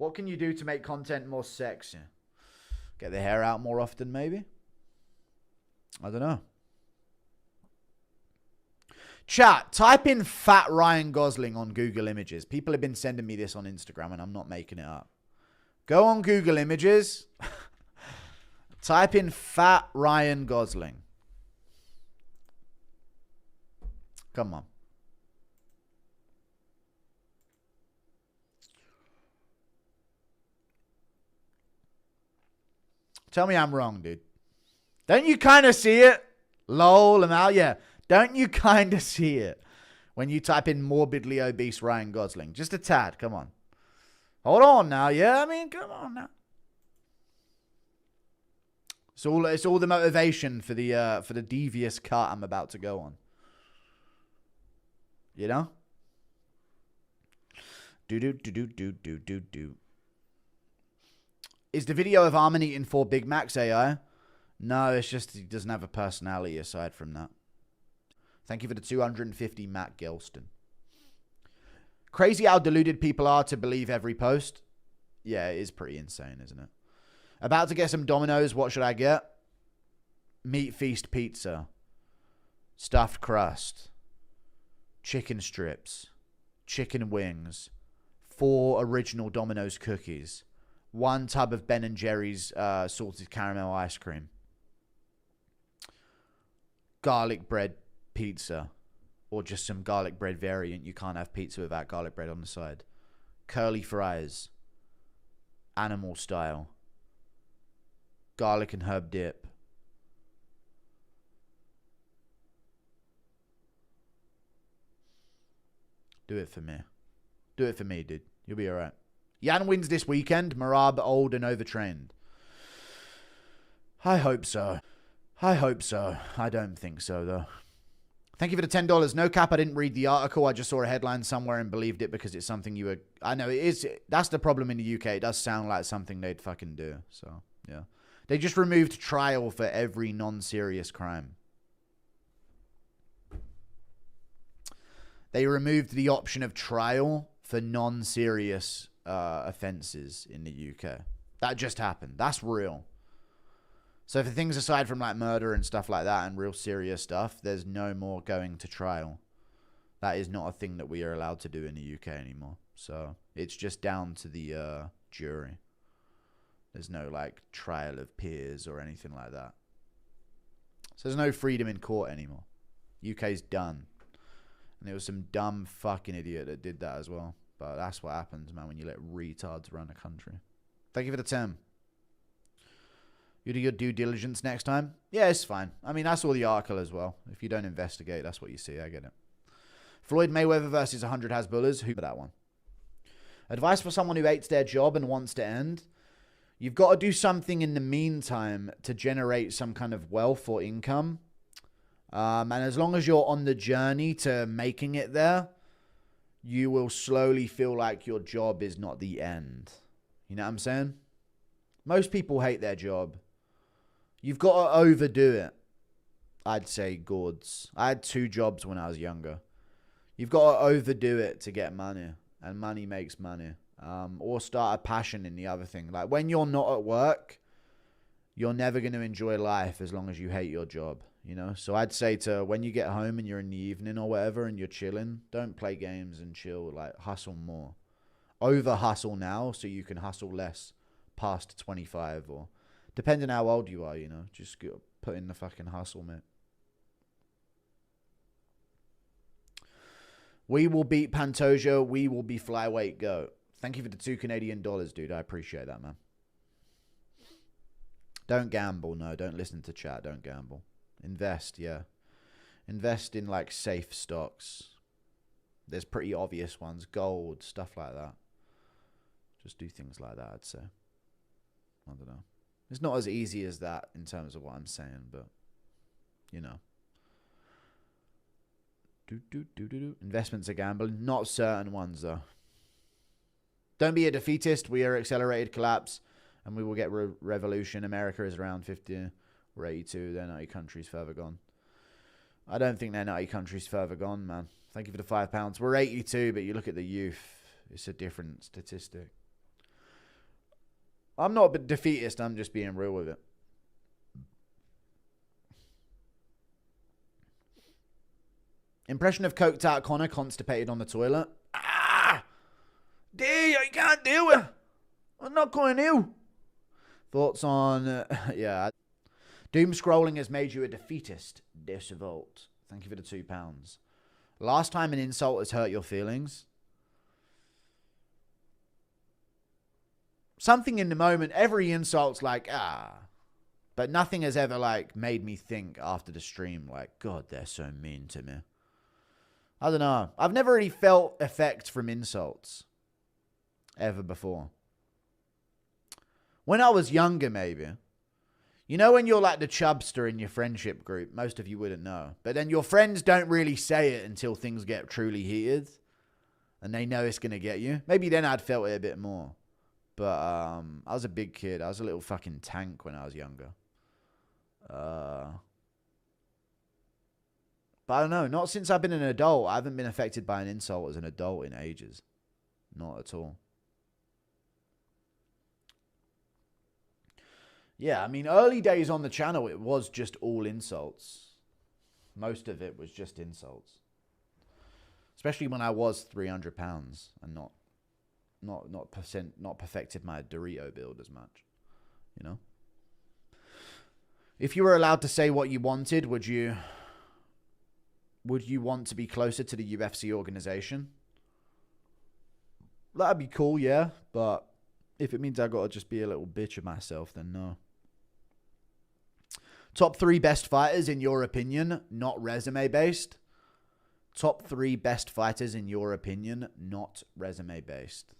What can you do to make content more sexy? Get the hair out more often, maybe? I don't know. Chat, type in fat Ryan Gosling on Google Images. People have been sending me this on Instagram and I'm not making it up. Go on Google Images. Type in fat Ryan Gosling. Come on. Tell me I'm wrong, dude. Don't you kind of see it? Lol, I'm out. Yeah. Don't you kind of see it when you type in morbidly obese Ryan Gosling? Just a tad. Come on. Hold on now. Yeah, I mean, come on now. It's all the motivation for the devious cut I'm about to go on. You know? Do. Is the video of Armin eating 4 Big Macs AI? No, it's just he doesn't have a personality aside from that. Thank you for the 250, Matt Gelston. Crazy how deluded people are to believe every post. Yeah, it is pretty insane, isn't it? About to get some Domino's. What should I get? Meat Feast pizza. Stuffed crust. Chicken strips. Chicken wings. 4 original Domino's cookies. 1 tub of Ben & Jerry's salted caramel ice cream. Garlic bread pizza. Or just some garlic bread variant. You can't have pizza without garlic bread on the side. Curly fries. Animal style. Garlic and herb dip. Do it for me. Do it for me, dude. You'll be alright. Jan wins this weekend. Marab old and overtrained. I hope so. I hope so. I don't think so, though. Thank you for the $10. No cap, I didn't read the article. I just saw a headline somewhere and believed it because it's something you were... I know, it is. That's the problem in the UK. It does sound like something they'd fucking do. So, yeah. They just removed trial for every non-serious crime. They removed the option of trial for non-serious offences in the UK. That just happened. That's real. So for things aside from like murder and stuff like that and real serious stuff, there's no more going to trial. That is not a thing that we are allowed to do in the UK anymore. So it's just down to the jury. There's no like trial of peers or anything like that. So there's no freedom in court anymore. UK's done. And there was some dumb fucking idiot that did that as well. But that's what happens, man, when you let retards run a country. Thank you for the 10. You do your due diligence next time? Yeah, it's fine. I mean, that's all the article as well. If you don't investigate, that's what you see. I get it. Floyd Mayweather versus 100 Hasbullahs. Who for that one? Advice for someone who hates their job and wants to end. You've got to do something in the meantime to generate some kind of wealth or income. And as long as you're on the journey to making it there, you will slowly feel like your job is not the end. You know what I'm saying? Most people hate their job. You've got to overdo it. I'd say, Gords. I had 2 jobs when I was younger. You've got to overdo it to get money. And money makes money. Or start a passion in the other thing. Like when you're not at work, you're never going to enjoy life as long as you hate your job. You know? So I'd say to when you get home and you're in the evening or whatever and you're chilling, don't play games and chill. Like hustle more. Over hustle now so you can hustle less past 25 or depending how old you are, you know, just put in the fucking hustle, mate. We will beat Pantoja. We will be flyweight goat. Thank you for the $2 Canadian, dude. I appreciate that, man. Don't gamble. No, don't listen to chat. Don't gamble. Invest, yeah. Invest in like safe stocks. There's pretty obvious ones. Gold, stuff like that. Just do things like that, I'd say. I don't know. It's not as easy as that in terms of what I'm saying, but, you know. Investments are gambling. Not certain ones, though. Don't be a defeatist. We are accelerated collapse, and we will get revolution. America is around 50 or 82. They're 90 countries further gone. I don't think they're 90 countries further gone, man. Thank you for the £5. We're 82, but you look at the youth. It's a different statistic. I'm not a defeatist. I'm just being real with it. Impression of coked out Connor constipated on the toilet. Ah! D, I can't do it. I'm not going to. Thoughts on, yeah. Doom scrolling has made you a defeatist. Disavolt. Thank you for the £2. Last time an insult has hurt your feelings. Something in the moment, every insult's like, but nothing has ever like made me think after the stream like, God, they're so mean to me. I don't know. I've never really felt effect from insults ever before. When I was younger, maybe. You know when you're like the chubster in your friendship group? Most of you wouldn't know. But then your friends don't really say it until things get truly heated. And they know it's going to get you. Maybe then I'd felt it a bit more. But I was a big kid. I was a little fucking tank when I was younger. But I don't know. Not since I've been an adult. I haven't been affected by an insult as an adult in ages. Not at all. Yeah, I mean, early days on the channel, it was just all insults. Most of it was just insults. Especially when I was 300 pounds and not perfected my Dorito build as much, you know. If you were allowed to say what you wanted, would you want to be closer to the UFC organization? That'd be cool, yeah. But if it means I gotta just be a little bitch of myself, then no. Top 3 best fighters in your opinion, not resume based. Top 3 best fighters in your opinion, not resume based.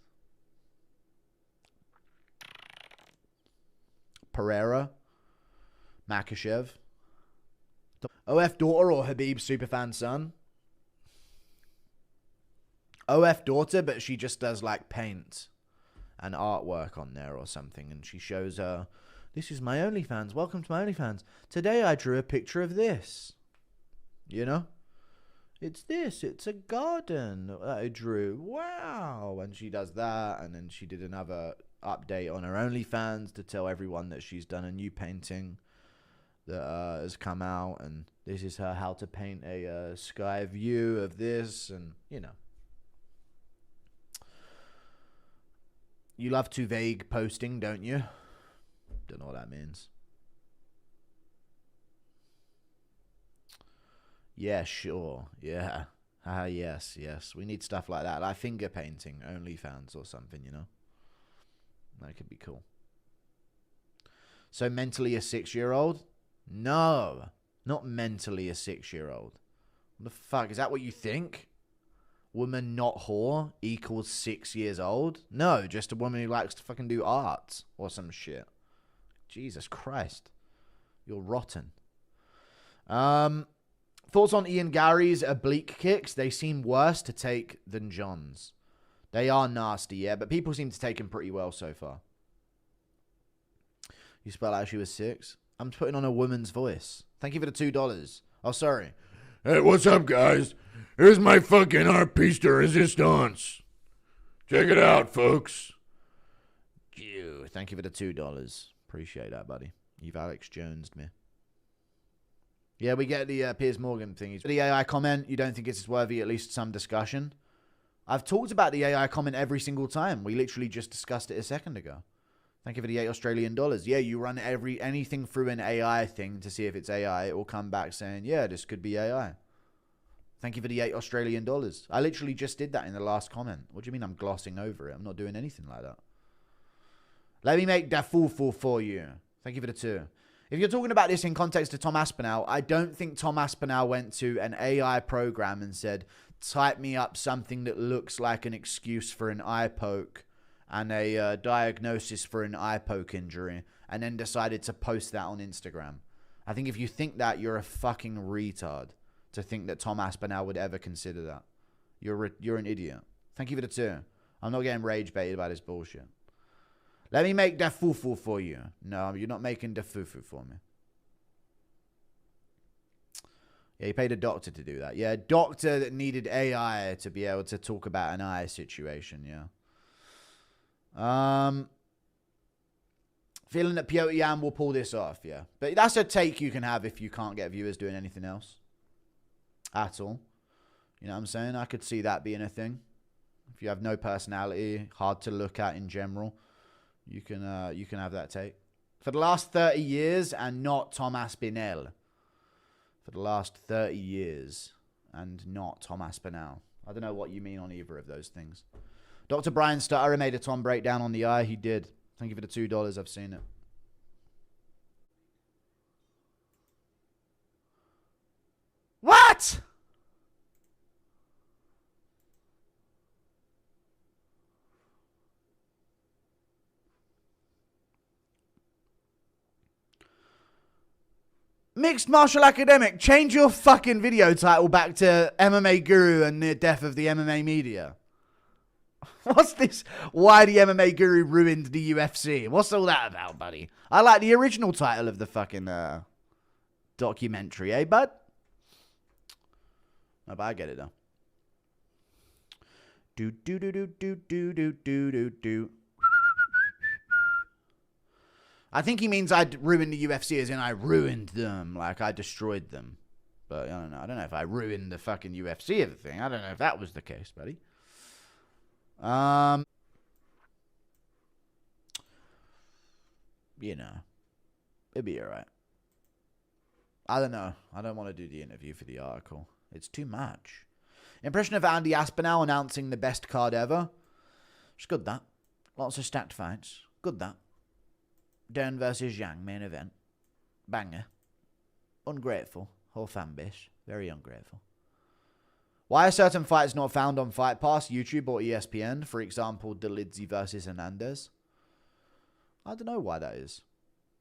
Pereira, Makhachev, OF daughter or Habib superfan son? OF daughter, but she just does like paint and artwork on there or something, and she shows her, this is my OnlyFans, welcome to my OnlyFans. Today I drew a picture of this. You know? It's this, it's a garden that I drew. Wow. And she does that, and then she did another update on her OnlyFans to tell everyone that she's done a new painting that has come out, and this is her how to paint a sky view of this, and you know. You love to vague posting, don't you? Don't know what that means. Yeah, sure. Yeah. Yes. We need stuff like that. Like finger painting, OnlyFans or something, you know? That could be cool. So mentally a 6-year-old? No. Not mentally a 6-year-old. What the fuck? Is that what you think? Woman not whore equals 6 years old? No, just a woman who likes to fucking do art or some shit. Jesus Christ. You're rotten. Thoughts on Ian Gary's oblique kicks? They seem worse to take than John's. They are nasty, yeah, but people seem to take him pretty well so far. You spell out she was 6? I'm putting on a woman's voice. Thank you for the $2. Oh, sorry. Hey, what's up, guys? Here's my fucking art piece de resistance. Check it out, folks. Thank you for the $2. Appreciate that, buddy. You've Alex Jones'd me. Yeah, we get the Piers Morgan thing. The AI comment, you don't think it's worthy at least some discussion? I've talked about the AI comment every single time. We literally just discussed it a second ago. Thank you for the $8 Australian. Yeah, you run anything through an AI thing to see if it's AI. It will come back saying, yeah, this could be AI. Thank you for the $8 Australian. I literally just did that in the last comment. What do you mean I'm glossing over it? I'm not doing anything like that. Let me make that full for you. Thank you for the 2. If you're talking about this in context to Tom Aspinall, I don't think Tom Aspinall went to an AI program and said, type me up something that looks like an excuse for an eye poke and a diagnosis for an eye poke injury, and then decided to post that on Instagram. I think if you think that, you're a fucking retard to think that Tom Aspinall would ever consider that. You're an idiot. Thank you for the 2. I'm not getting rage baited by this bullshit. Let me make that fufu for you. No, you're not making the fufu for me. Yeah, he paid a doctor to do that. Yeah, a doctor that needed AI to be able to talk about an eye situation, yeah. Feeling that Piotr Jan will pull this off, yeah. But that's a take you can have if you can't get viewers doing anything else. At all. You know what I'm saying? I could see that being a thing. If you have no personality, hard to look at in general, you can have that take. For the last 30 years and not Tom Aspinall. For the last 30 years and not Tom Aspinall. I don't know what you mean on either of those things. Dr. Brian Stutter made a Tom breakdown on the eye. He did. Thank you for the $2. I've seen it. What? Mixed Martial Academic, change your fucking video title back to MMA Guru and the death of the MMA media. What's this? Why the MMA Guru ruined the UFC? What's all that about, buddy? I like the original title of the fucking documentary, eh, bud? No, but I get it, though. Do. I think he means I ruined the UFC as in I ruined them, like I destroyed them. But I don't know. I don't know if I ruined the fucking UFC of the thing. I don't know if that was the case, buddy. You know, it'd be alright. I don't know. I don't want to do the interview for the article. It's too much. Impression of Andy Aspinall announcing the best card ever. It's good, that. Lots of stacked fights. Good, that. Dern versus Yang, main event. Banger. Ungrateful. Whole fan base. Very ungrateful. Why are certain fights not found on Fight Pass, YouTube, or ESPN? For example, Delidzi versus Hernandez. I don't know why that is.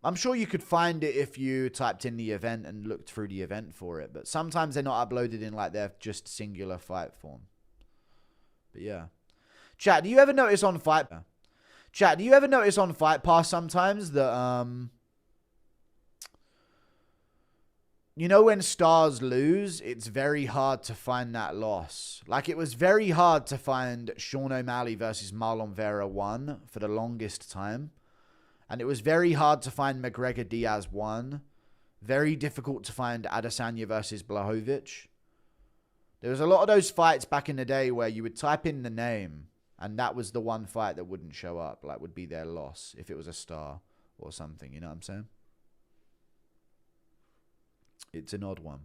I'm sure you could find it if you typed in the event and looked through the event for it. But sometimes they're not uploaded in like their just singular fight form. But yeah. Chat, do you ever notice on Fight Pass sometimes that, you know, when stars lose, it's very hard to find that loss. Like, it was very hard to find Sean O'Malley versus Marlon Vera 1 for the longest time. And it was very hard to find McGregor Diaz 1. Very difficult to find Adesanya versus Blachowicz. There was a lot of those fights back in the day where you would type in the name and that was the one fight that wouldn't show up, like would be their loss if it was a star or something, you know what I'm saying? It's an odd one.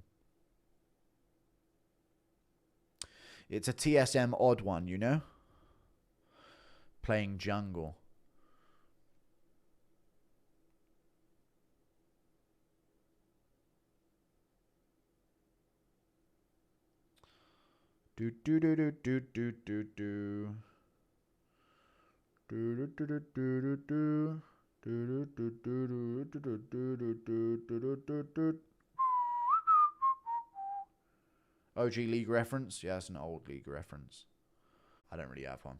It's a TSM odd one, you know? Playing jungle. Do do do do do do do do. Do do do do do do. OG League reference? Yeah, it's an old League reference. I don't really have one.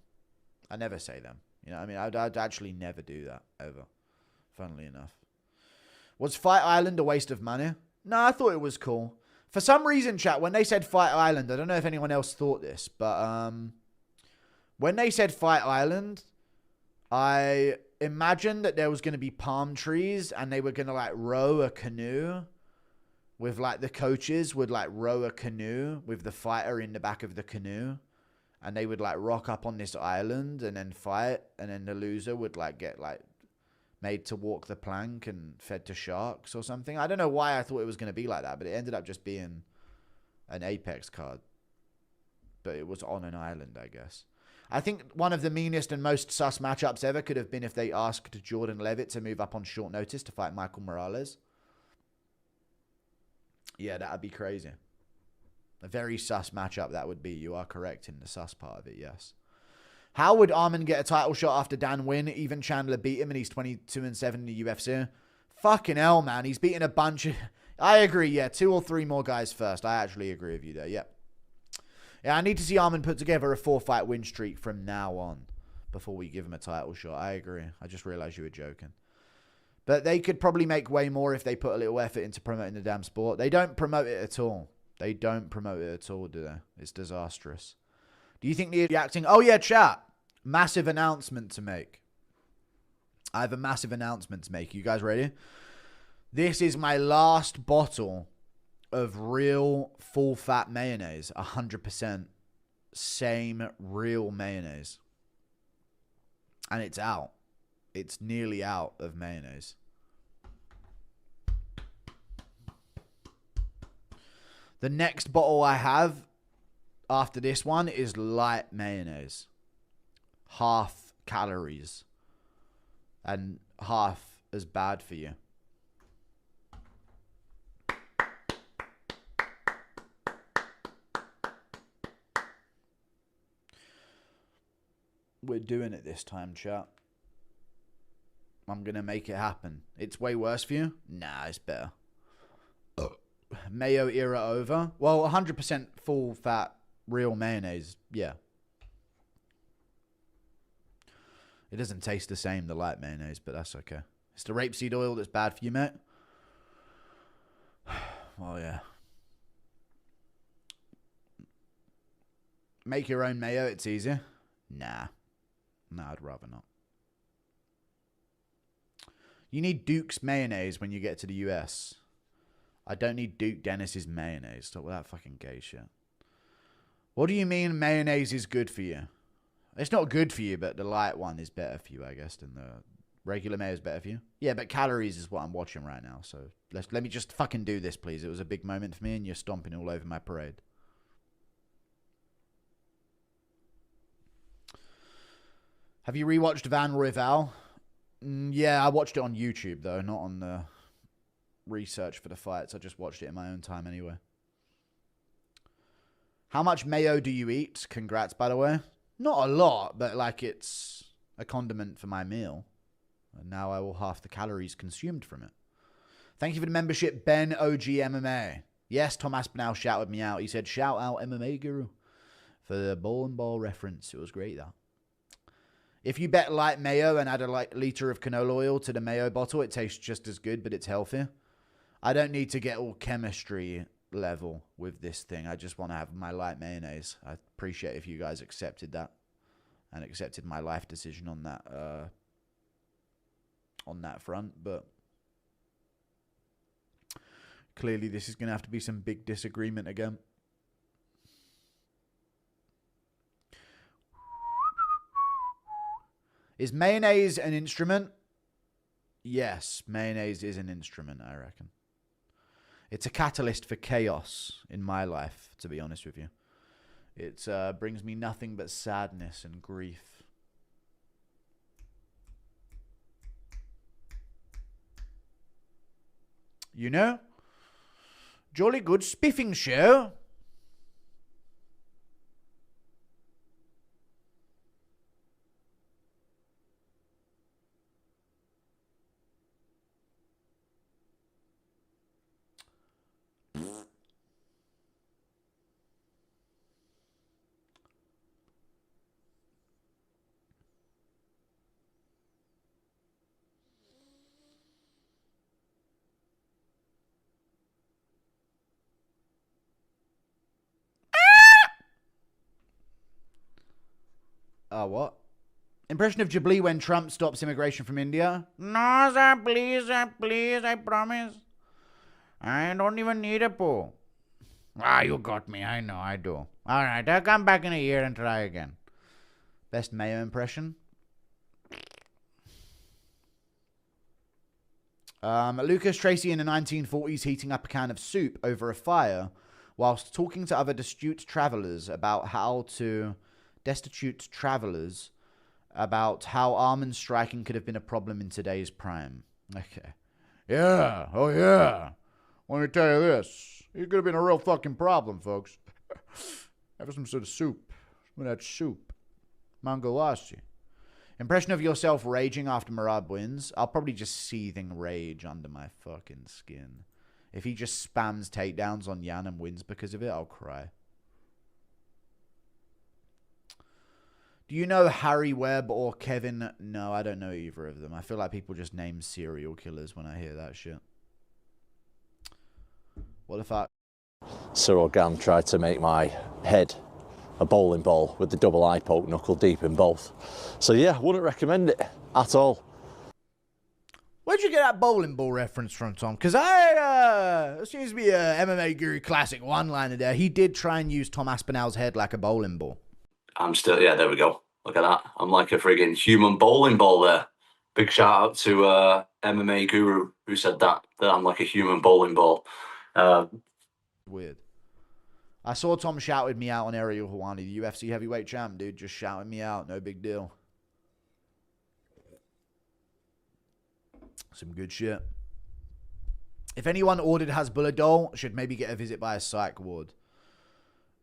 I never say them. You know what I mean? I'd actually never do that, ever. Funnily enough. Was Fight Island a waste of money? No, I thought it was cool. For some reason, chat, when they said Fight Island, I don't know if anyone else thought this, but when they said Fight Island, I imagined that there was going to be palm trees and they were going to like row a canoe with like the coaches would like row a canoe with the fighter in the back of the canoe and they would like rock up on this island and then fight and then the loser would like get like made to walk the plank and fed to sharks or something. I don't know why I thought it was going to be like that, but it ended up just being an Apex card. But it was on an island, I guess. I think one of the meanest and most sus matchups ever could have been if they asked Jordan Levitt to move up on short notice to fight Michael Morales. Yeah, that would be crazy. A very sus matchup that would be. You are correct in the sus part of it, yes. How would Arman get a title shot after Dan win? Even Chandler beat him and he's 22-7 in the UFC. Fucking hell, man. He's beaten a bunch of... I agree, yeah. 2 or 3 more guys first. I actually agree with you there, yep. Yeah, I need to see Arman put together a 4-fight win streak from now on before we give him a title shot. I agree. I just realized you were joking. But they could probably make way more if they put a little effort into promoting the damn sport. They don't promote it at all. They don't promote it at all, do they? It's disastrous. Do you think the acting... Oh, yeah, chat. Massive announcement to make. I have a massive announcement to make. You guys ready? This is my last bottle of real full-fat mayonnaise. 100% same real mayonnaise. And it's out. It's nearly out of mayonnaise. The next bottle I have after this one is light mayonnaise. Half calories. And half as bad for you. We're doing it this time, chat. I'm going to make it happen. It's way worse for you? Nah, it's better. Mayo era over? Well, 100% full fat real mayonnaise. Yeah. It doesn't taste the same, the light mayonnaise, but that's okay. It's the rapeseed oil that's bad for you, mate. Well, yeah. Make your own mayo, it's easier. Nah. No, I'd rather not. You need Duke's mayonnaise when you get to the US. I don't need Duke Dennis's mayonnaise. Stop with that fucking gay shit. What do you mean mayonnaise is good for you? It's not good for you, but the light one is better for you, I guess, than the regular mayo is better for you. Yeah, but calories is what I'm watching right now. So let me just fucking do this, please. It was a big moment for me, and you're stomping all over my parade. Have you rewatched Van Rival? Yeah, I watched it on YouTube, though, not on the research for the fights. I just watched it in my own time anyway. How much mayo do you eat? Congrats, by the way. Not a lot, but like it's a condiment for my meal. And now I will half the calories consumed from it. Thank you for the membership, Ben OG MMA. Yes, Tom Aspinall shouted me out. He said, shout out MMA Guru for the ball reference. It was great, that. If you bet light mayo and add a liter of canola oil to the mayo bottle, it tastes just as good, but it's healthier. I don't need to get all chemistry level with this thing. I just want to have my light mayonnaise. I appreciate if you guys accepted that and accepted my life decision on that front, but clearly this is going to have to be some big disagreement again. Is mayonnaise an instrument? Yes, mayonnaise is an instrument, I reckon. It's a catalyst for chaos in my life, to be honest with you. It brings me nothing but sadness and grief. You know? Jolly good spiffing show. What? Impression of Ghibli when Trump stops immigration from India? No, sir, please, I promise. I don't even need a poo. Ah, you got me. I know, I do. All right, I'll come back in a year and try again. Best mayo impression? Lucas Tracy in the 1940s heating up a can of soup over a fire whilst talking to other destitute travelers about how almond striking could have been a problem in today's prime. Okay. Yeah, oh yeah. Let me tell you this. It could have been a real fucking problem, folks. Have some sort of soup. Some of that soup. Mango lassi. Impression of yourself raging after Marab wins? I'll probably just seething rage under my fucking skin. If he just spams takedowns on Yan and wins because of it, I'll cry. Do you know Harry Webb or Kevin? No, I don't know either of them. I feel like people just name serial killers when I hear that shit. What the fuck? Cyril Gann tried to make my head a bowling ball with the double eye poke knuckle deep in both. So yeah, wouldn't recommend it at all. Where'd you get that bowling ball reference from, Tom? Because it seems to be a MMA Guru classic one-liner there. He did try and use Tom Aspinall's head like a bowling ball. I'm still, yeah, there we go. Look at that. I'm like a friggin' human bowling ball there. Big shout out to MMA Guru who said that I'm like a human bowling ball. Weird. I saw Tom shouted me out on Ariel Helwani, the UFC heavyweight champ, dude. Just shouting me out. No big deal. Some good shit. If anyone ordered Hasbulla should maybe get a visit by a psych ward.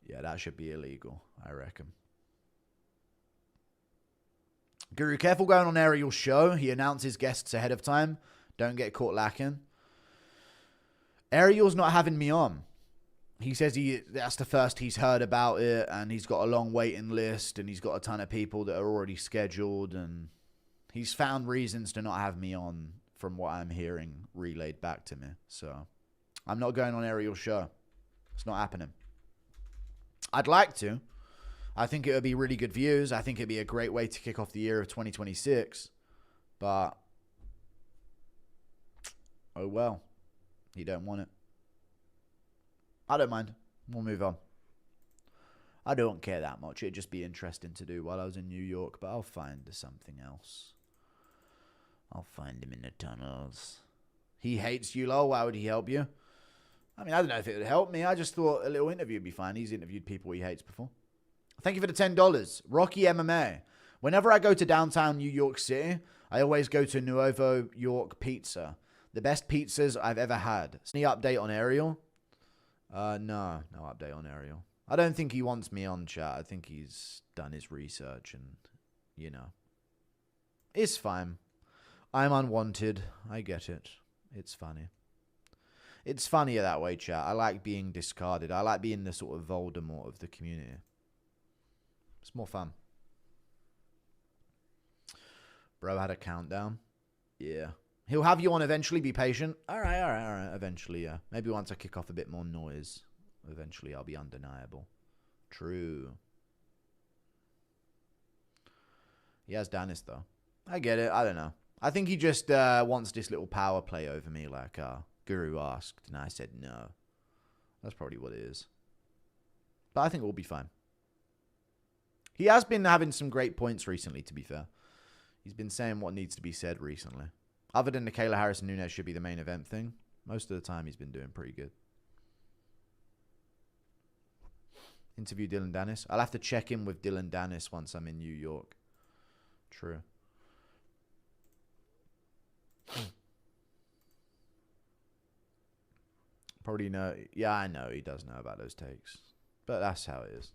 Yeah, that should be illegal, I reckon. Guru, careful going on Ariel's show. He announces guests ahead of time. Don't get caught lacking. Ariel's not having me on. He says that's the first he's heard about it, and he's got a long waiting list, and he's got a ton of people that are already scheduled, and he's found reasons to not have me on from what I'm hearing relayed back to me. So I'm not going on Ariel's show. It's not happening. I'd like to. I think it would be really good views. I think it'd be a great way to kick off the year of 2026. But, oh well. He don't want it. I don't mind. We'll move on. I don't care that much. It'd just be interesting to do while I was in New York. But I'll find something else. I'll find him in the tunnels. He hates you, lol. Why would he help you? I mean, I don't know if it would help me. I just thought a little interview would be fine. He's interviewed people he hates before. Thank you for the $10. Rocky MMA. Whenever I go to downtown New York City, I always go to Nuovo York Pizza. The best pizzas I've ever had. Any update on Ariel? No update on Ariel. I don't think he wants me on chat. I think he's done his research and, you know. It's fine. I'm unwanted. I get it. It's funny. It's funnier that way, chat. I like being discarded. I like being the sort of Voldemort of the community. It's more fun. Bro had a countdown. Yeah. He'll have you on eventually. Be patient. All right. Eventually, yeah. Maybe once I kick off a bit more noise, eventually I'll be undeniable. True. He has Danis, though. I get it. I don't know. I think he just wants this little power play over me like Guru asked, and I said no. That's probably what it is. But I think we'll be fine. He has been having some great points recently, to be fair. He's been saying what needs to be said recently. Other than the Kayla Harrison Nunes should be the main event thing, most of the time he's been doing pretty good. Interview Dylan Dennis. I'll have to check in with Dylan Dennis once I'm in New York. True. Probably know. Yeah, I know he does know about those takes. But that's how it is.